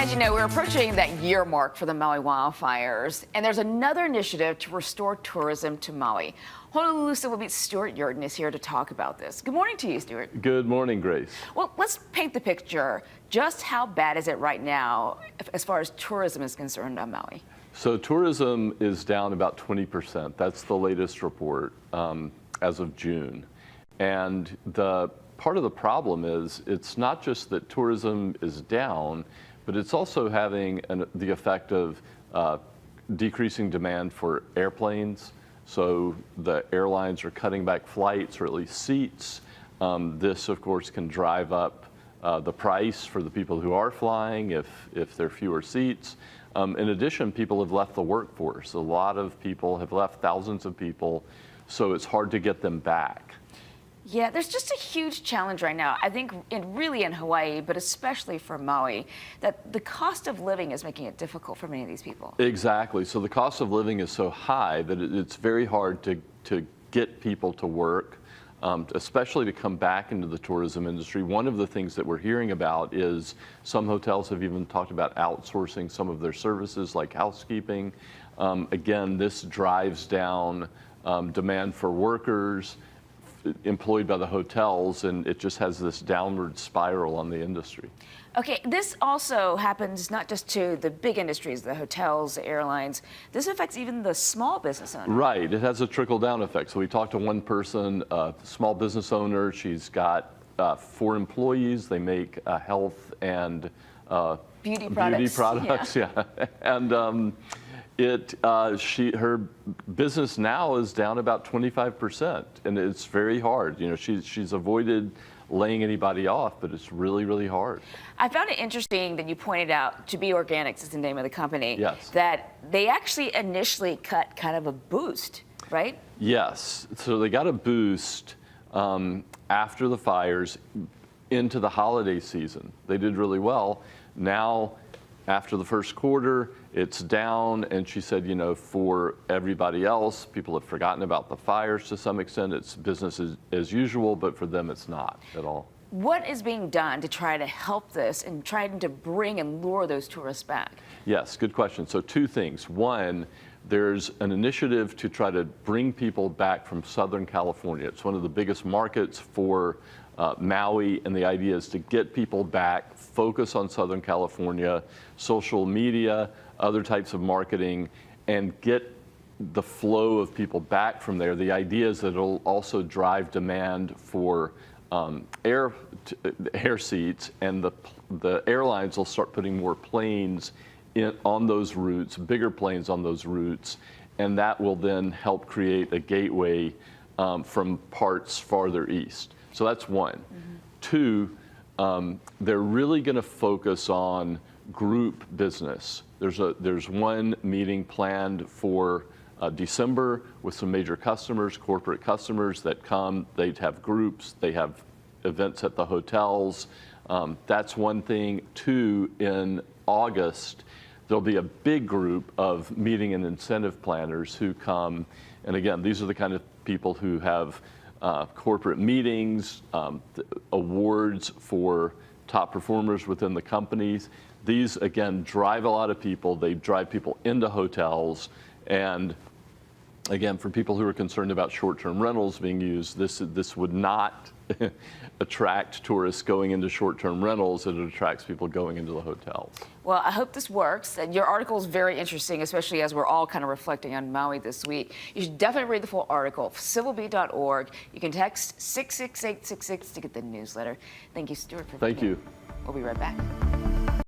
As you know, we're approaching that year mark for the Maui wildfires, and there's another initiative to restore tourism to Maui. Honolulu Civil Beat's Stewart Yerton is here to talk about this. Good morning to you, Stewart. Good morning, Grace. Well, let's paint the picture. Just how bad is it right now as far as tourism is concerned on Maui? So tourism is down about 20%. That's the latest report as of June. And the part of the problem is it's not just that tourism is down, but it's also having the effect of decreasing demand for airplanes. So the airlines are cutting back flights or at least seats. This, of course, can drive up the price for the people who are flying if there are fewer seats. In addition, people have left the workforce. A lot of people have left, thousands of people, so it's hard to get them back. Yeah, there's just a huge challenge right now, I think, really in Hawaii, but especially for Maui, that the cost of living is making it difficult for many of these people. Exactly. So the cost of living is so high that it's very hard to get people to work, especially to come back into the tourism industry. One of the things that we're hearing about is some hotels have even talked about outsourcing some of their services like housekeeping. Again, this drives down demand for workers employed by the hotels, and it just has this downward spiral on the industry. Okay, this also happens not just to the big industries, the hotels, the airlines. This affects even the small business owners. Right, it has a trickle-down effect. So we talked to one person, a small business owner. She's got 4 employees. They make health and beauty products. Yeah. And her business now is down about 25%, and it's very hard. You know, she's avoided laying anybody off, but it's really, really hard. I found it interesting that you pointed out To Be Organics is the name of the company. Yes. That they actually initially cut kind of a boost, right? Yes. So they got a boost after the fires into the holiday season. They did really well. Now, after the first quarter, it's down, and she said, you know, for everybody else, people have forgotten about the fires to some extent. It's business as usual, but for them, it's not at all. What is being done to try to help this and trying to bring and lure those tourists back? Yes, good question. So 2 things. One, there's an initiative to try to bring people back from Southern California. It's one of the biggest markets for Maui, and the idea is to get people back, focus on Southern California, social media, other types of marketing, and get the flow of people back from there. The idea is that it'll also drive demand for air seats, and the airlines will start putting more planes on those routes, bigger planes on those routes, and that will then help create a gateway from parts farther east. So that's one. Mm-hmm. 2, they're really going to focus on group business. There's one meeting planned for December with some major customers, corporate customers that come. They'd have groups. They have events at the hotels. That's one thing. 2, in August, there'll be a big group of meeting and incentive planners who come. And again, these are the kind of people who have corporate meetings, awards for top performers within the companies. These, again, drive a lot of people. They drive people into hotels. And again, for people who are concerned about short-term rentals being used, this would not attract tourists going into short-term rentals. It attracts people going into the hotels. Well, I hope this works. And your article is very interesting, especially as we're all kind of reflecting on Maui this week. You should definitely read the full article, civilbeat.org. You can text 66866 to get the newsletter. Thank you, Stewart, for being here. Thank you. We'll be right back.